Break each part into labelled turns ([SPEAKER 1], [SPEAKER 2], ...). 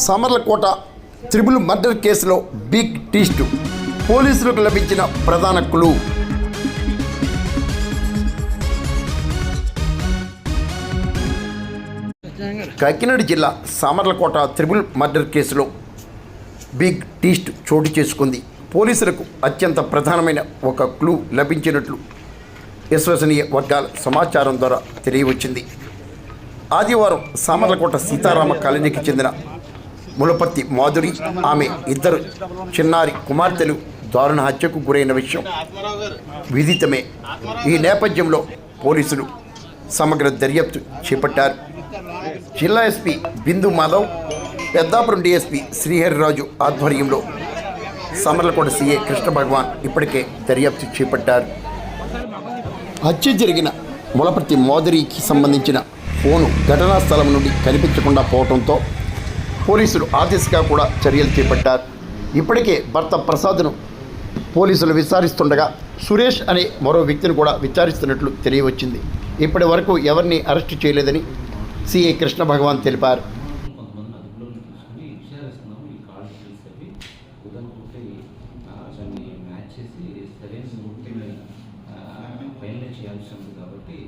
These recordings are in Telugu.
[SPEAKER 1] సామర్లకోట త్రిబుల్ మర్డర్ కేసులో బిగ్ ట్విస్ట్. పోలీసులకు లభించిన ప్రధాన క్లూ. కాకినాడ జిల్లా సామర్లకోట త్రిబుల్ మర్డర్ కేసులో బిగ్ ట్విస్ట్ చోటు చేసుకుంది. పోలీసులకు అత్యంత ప్రధానమైన ఒక క్లూ లభించినట్లు విశ్వసనీయ వర్గాల సమాచారం ద్వారా తెలియవచ్చింది. ఆదివారం సామర్లకోట సీతారామ కాలనీకి చెందిన ములపర్తి మాధురి, ఆమె ఇద్దరు చిన్నారి కుమార్తెలు దారుణ హత్యకు గురైన విషయం విదితమే. ఈ నేపథ్యంలో పోలీసులు సమగ్ర దర్యాప్తు చేపట్టారు. జిల్లా ఎస్పీ బిందు మాధవ్, పెద్దాపురం డిఎస్పీ శ్రీహరిరాజు ఆధ్వర్యంలో సామర్లకోట సీఏ కృష్ణ భగవాన్ ఇప్పటికే దర్యాప్తు చేపట్టారు. హత్య జరిగిన ములపర్తి మాధురికి సంబంధించిన ఫోను ఘటనా స్థలం నుండి కనిపించకుండా పోవడంతో పోలీసులు ఆ దిశగా కూడా చర్యలు చేపట్టారు. ఇప్పటికే భర్త ప్రసాద్ను పోలీసులు విచారిస్తుండగా సురేష్ అనే మరో వ్యక్తిని కూడా విచారిస్తున్నట్లు తెలియవచ్చింది. ఇప్పటి వరకు ఎవరిని అరెస్టు చేయలేదని సిఐ కృష్ణ భగవాన్ తెలిపారు.
[SPEAKER 2] కాబట్టి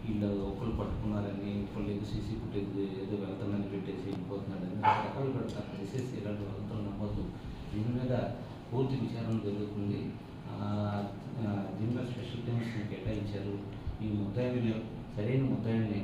[SPEAKER 2] వీళ్ళు ఒకళ్ళు పట్టుకున్నారని ఒకళ్ళు సీసీ ఫుటేజ్ ఏదో వెళ్తానని పెట్టేసి వెళ్ళిపోతున్నారని రకరకాలు పెడతారు. దయచేసి ఇలాంటి వాళ్ళతో నమ్మద్దు. దీని మీద పూర్తి విచారణ జరుగుతుంది. దీని మీద స్పెషల్ టీమ్స్ని కేటాయించారు. ఈ ముద్దాయిని సరైన ముద్దాయిని